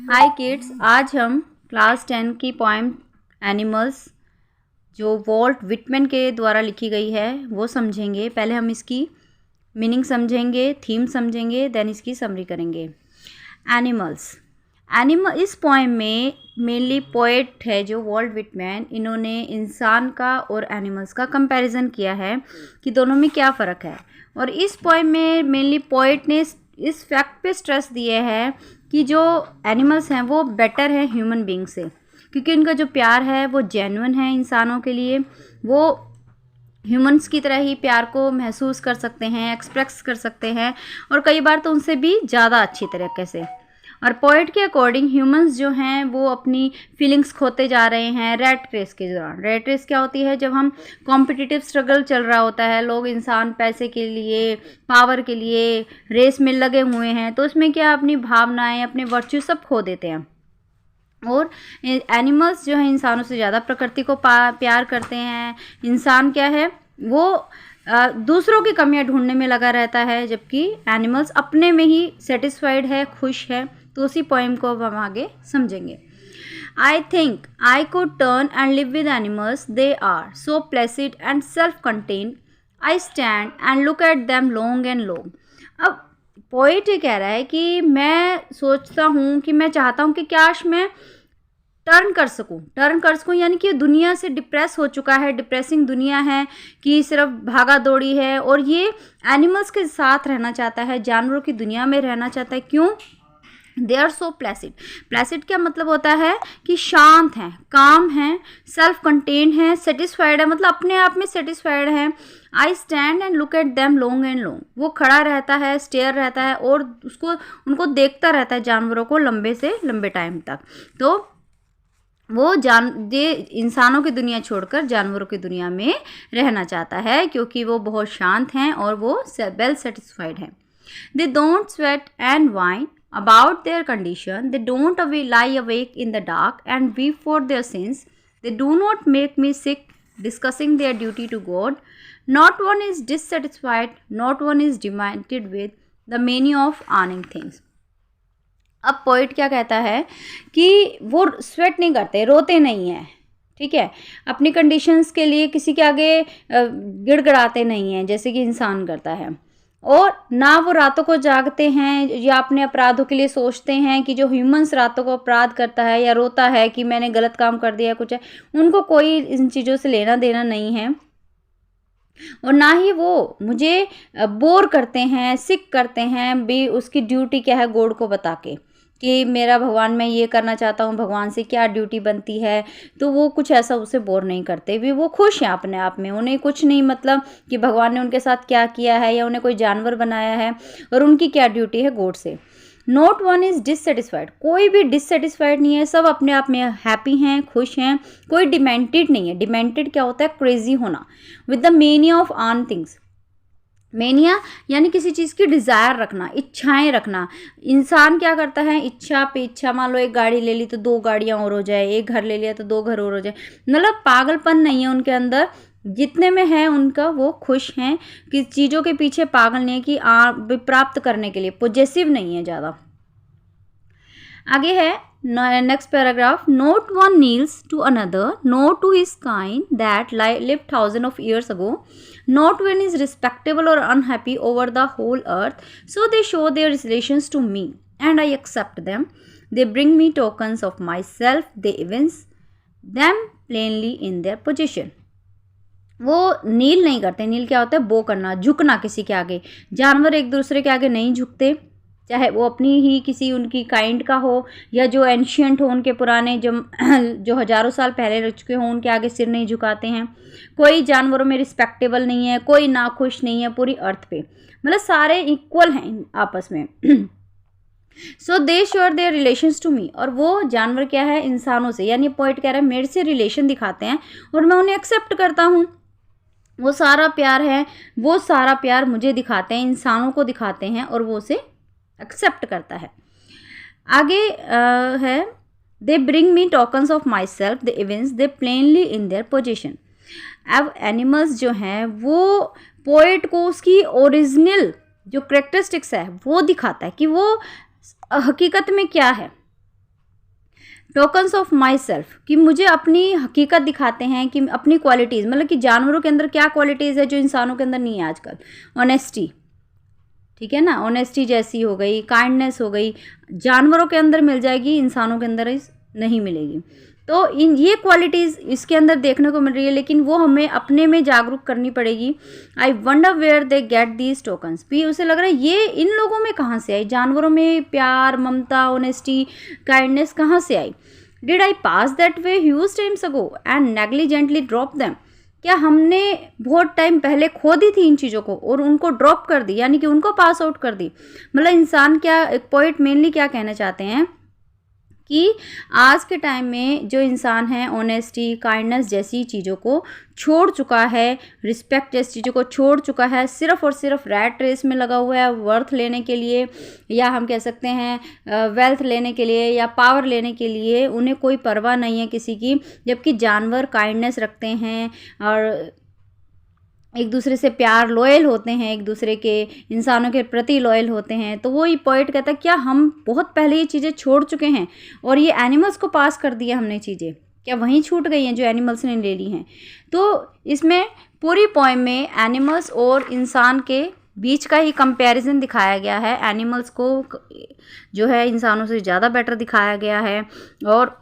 हाय kids, आज हम class 10 की पोएम एनिमल्स जो वॉल्ट विटमैन के द्वारा लिखी गई है वो समझेंगे। पहले हम इसकी मीनिंग समझेंगे, थीम समझेंगे, देन इसकी समरी करेंगे। एनिमल्स इस पोएम में मेनली पोएट है जो वॉल्ट विटमैन, इन्होंने इंसान का और एनिमल्स का कंपैरिजन किया है कि दोनों में क्या फ़र्क है। और इस पोएम में मेनली पोएट ने इस फैक्ट पे स्ट्रेस दिए है कि जो एनिमल्स हैं वो बेटर हैं ह्यूमन बीइंग से, क्योंकि उनका जो प्यार है वो जेन्युइन है इंसानों के लिए। वो ह्यूमंस की तरह ही प्यार को महसूस कर सकते हैं, एक्सप्रेस कर सकते हैं, और कई बार तो उनसे भी ज़्यादा अच्छी तरीके से। और पोएट के अकॉर्डिंग ह्यूमंस जो हैं वो अपनी फीलिंग्स खोते जा रहे हैं रैट रेस के दौरान। रैट रेस क्या होती है? जब हम कॉम्पिटिटिव स्ट्रगल चल रहा होता है, लोग इंसान पैसे के लिए, पावर के लिए रेस में लगे हुए हैं, तो उसमें क्या अपनी भावनाएं, अपने वर्च्यू सब खो देते हैं। और एनिमल्स जो हैं इंसानों से ज़्यादा प्रकृति को प्यार करते हैं। इंसान क्या है, वो दूसरों की कमियां ढूंढने में लगा रहता है, जबकि एनिमल्स अपने में ही सेटिस्फाइड है, खुश है। तो उसी पोएम को अब हम आगे समझेंगे। I think I could turn and live with animals, they are so placid and self contained, I stand and look at them long and long. अब पोएट ये कह रहा है कि मैं सोचता हूँ कि मैं चाहता हूँ कि काश मैं टर्न कर सकूं, यानी कि दुनिया से डिप्रेस हो चुका है, डिप्रेसिंग दुनिया है कि सिर्फ भागा दौड़ी है, और ये एनिमल्स के साथ रहना चाहता है, जानवरों की दुनिया में रहना चाहता है। क्यों? They are so placid. Placid क्या मतलब होता है कि शांत हैं, काम हैं, सेल्फ कंटेन्ड हैं, सेटिस्फाइड है, मतलब अपने आप में सेटिस्फाइड है। आई stand and look at them long and long. वो खड़ा रहता है, स्टेयर रहता है, और उनको देखता रहता है, जानवरों को लंबे से लंबे टाइम तक। तो वो इंसानों की दुनिया छोड़कर जानवरों की दुनिया में रहना चाहता है, क्योंकि वो बहुत शांत हैं और वो वेल सेटिस्फाइड हैं। They don't sweat and wine about their condition, they don't lie awake in the dark and weep for their sins, they do not make me sick discussing their duty to God, not one is dissatisfied, not one is demented with the many of earning things। अब poet क्या कहता है कि वो sweat नहीं करते, रोते नहीं हैं, ठीक है, अपनी कंडीशंस के लिए किसी के आगे गिड़गिड़ाते नहीं हैं जैसे कि इंसान करता है, और ना वो रातों को जागते हैं या अपने अपराधों के लिए सोचते हैं कि जो ह्यूमंस रातों को अपराध करता है या रोता है कि मैंने गलत काम कर दिया कुछ है, उनको कोई इन चीज़ों से लेना देना नहीं है। और ना ही वो मुझे बोर करते हैं, सिक करते हैं भी उसकी ड्यूटी क्या है गॉड को बता के कि मेरा भगवान, मैं ये करना चाहता हूँ, भगवान से क्या ड्यूटी बनती है। तो वो कुछ ऐसा उसे बोर नहीं करते भी, वो खुश हैं अपने आप में, उन्हें कुछ नहीं मतलब कि भगवान ने उनके साथ क्या किया है या उन्हें कोई जानवर बनाया है और उनकी क्या ड्यूटी है गॉड से। नॉट वन इज़ डिससेटिस्फाइड, कोई भी डिससेटिस्फाइड नहीं है, सब अपने आप में हैप्पी हैं, खुश हैं, कोई डिमेंटेड नहीं है। डिमेंटेड क्या होता है? क्रेजी होना। With the mania of earn things, mania यानी किसी चीज़ की डिज़ायर रखना, इच्छाएं रखना। इंसान क्या करता है? इच्छा पे इच्छा, मान लो एक गाड़ी ले ली तो 2 गाड़ियाँ और हो जाए, एक घर ले लिया तो 2 घर और हो जाए। मतलब पागलपन नहीं है उनके अंदर, जितने में है उनका वो खुश हैं, कि चीज़ों के पीछे पागल नहीं है कि प्राप्त करने के लिए पोजेसिव नहीं है ज़्यादा। आगे है next paragraph. Not one kneels to another, not to his kind that live 1000 of years ago, not one is respectable or unhappy over the whole earth, so they show their relations to me and I accept them, they bring me tokens of myself, they evince them plainly in their position। वो नील नहीं करते। नील क्या होता है? बो करना, झुकना किसी के आगे। जानवर एक दूसरे के आगे नहीं झुकते, चाहे वो अपनी ही किसी उनकी काइंड का हो या जो एंशियंट हो, उनके पुराने जो हज़ारों साल पहले रह चुके हों, उनके आगे सिर नहीं झुकाते हैं। कोई जानवरों में रिस्पेक्टेबल नहीं है, कोई नाखुश नहीं है पूरी अर्थ पे, मतलब सारे इक्वल हैं आपस में। So they sure their relations to me, और वो जानवर क्या है? इंसानों से, यानी पोइट कह रहा है मेरे से रिलेशन दिखाते हैं और मैं उन्हें एक्सेप्ट करता हूँ। वो सारा प्यार है, वो सारा प्यार मुझे दिखाते हैं, इंसानों को दिखाते हैं, और वो उसे एक्सेप्ट करता है। आगे है they bring me tokens of my self, they events they plainly in their position. अब एनिमल्स जो हैं वो पोएट को उसकी ओरिजिनल जो करेक्टरिस्टिक्स है वो दिखाता है कि वो हकीकत में क्या है। टोकन्स ऑफ माई सेल्फ, कि मुझे अपनी हकीकत दिखाते हैं, कि अपनी क्वालिटीज़, मतलब कि जानवरों के अंदर क्या क्वालिटीज़ है जो इंसानों के अंदर नहीं है आजकल। ऑनेस्टी, ठीक है ना, ऑनेस्टी जैसी हो गई, काइंडनेस हो गई, जानवरों के अंदर मिल जाएगी, इंसानों के अंदर नहीं मिलेगी। तो इन ये क्वालिटीज़ इसके अंदर देखने को मिल रही है, लेकिन वो हमें अपने में जागरूक करनी पड़ेगी। I wonder where they get these tokens, भी उसे लग रहा है ये इन लोगों में कहाँ से आई, जानवरों में प्यार, ममता, ऑनेस्टी, काइंडनेस कहाँ से आई। Did I pass that way huge times ago and negligently drop them, क्या हमने बहुत टाइम पहले खो दी थी इन चीज़ों को और उनको ड्रॉप कर दी, यानी कि उनको पास आउट कर दी। मतलब इंसान क्या, एक पोइट मेनली क्या कहना चाहते हैं कि आज के टाइम में जो इंसान है ऑनेस्टी, काइंडनेस जैसी चीज़ों को छोड़ चुका है, रिस्पेक्ट जैसी चीज़ों को छोड़ चुका है, सिर्फ और सिर्फ रैट रेस में लगा हुआ है, वर्थ लेने के लिए, या हम कह सकते हैं वेल्थ लेने के लिए या पावर लेने के लिए, उन्हें कोई परवाह नहीं है किसी की। जबकि जानवर काइंडनेस रखते हैं और एक दूसरे से प्यार, लॉयल होते हैं, एक दूसरे के, इंसानों के प्रति लॉयल होते हैं। तो वो ये पॉइंट कहता है क्या हम बहुत पहले ये चीज़ें छोड़ चुके हैं और ये एनिमल्स को पास कर दिया हमने चीज़ें, क्या वहीं छूट गई हैं जो एनिमल्स ने ले ली हैं। तो इसमें पूरी पोएम में एनिमल्स और इंसान के बीच का ही कंपैरिजन दिखाया गया है। एनिमल्स को जो है इंसानों से ज़्यादा बेटर दिखाया गया है और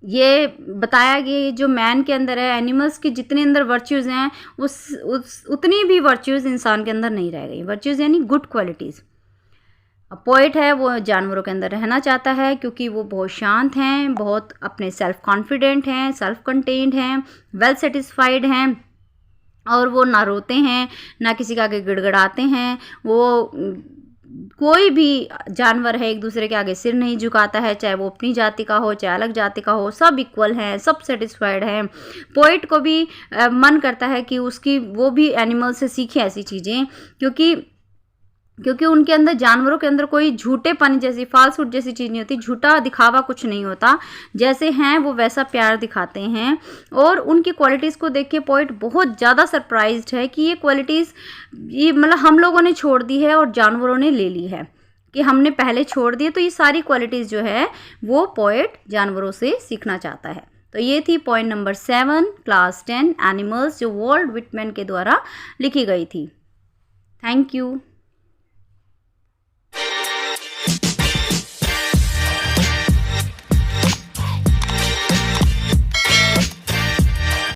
ये बताया गया जो मैन के अंदर है, एनिमल्स के जितने अंदर वर्च्यूज़ हैं उस उतनी भी वर्च्यूज़ इंसान के अंदर नहीं रह गई। वर्च्यूज़ यानी गुड क्वालिटीज़। पोइट है वो जानवरों के अंदर रहना चाहता है क्योंकि वो बहुत शांत हैं, बहुत अपने सेल्फ कॉन्फिडेंट हैं, सेल्फ कंटेन्ड हैं, वेल सेटिस्फाइड हैं और वो ना रोते हैं ना किसी के आगे गिड़गिड़ाते हैं। वो कोई भी जानवर है एक दूसरे के आगे सिर नहीं झुकाता है, चाहे वो अपनी जाति का हो चाहे अलग जाति का हो, सब इक्वल हैं, सब सेटिस्फाइड हैं। पोइट को भी मन करता है कि वो भी एनिमल से सीखे ऐसी चीज़ें, क्योंकि उनके अंदर, जानवरों के अंदर कोई झूठेपन जैसी, फाल्सहुड जैसी चीज़ नहीं होती, झूठा दिखावा कुछ नहीं होता। जैसे हैं वो वैसा प्यार दिखाते हैं और उनकी क्वालिटीज़ को देख के पोइट बहुत ज़्यादा सरप्राइज्ड है कि ये क्वालिटीज़ ये मतलब हम लोगों ने छोड़ दी है और जानवरों ने ले ली है, कि हमने पहले छोड़ दी। तो ये सारी क्वालिटीज़ जो है वो पोइट जानवरों से सीखना चाहता है। तो ये थी पॉइंट नंबर 7 क्लास 10 एनिमल्स, जो वॉल्ट विटमैन के द्वारा लिखी गई थी। Thank you.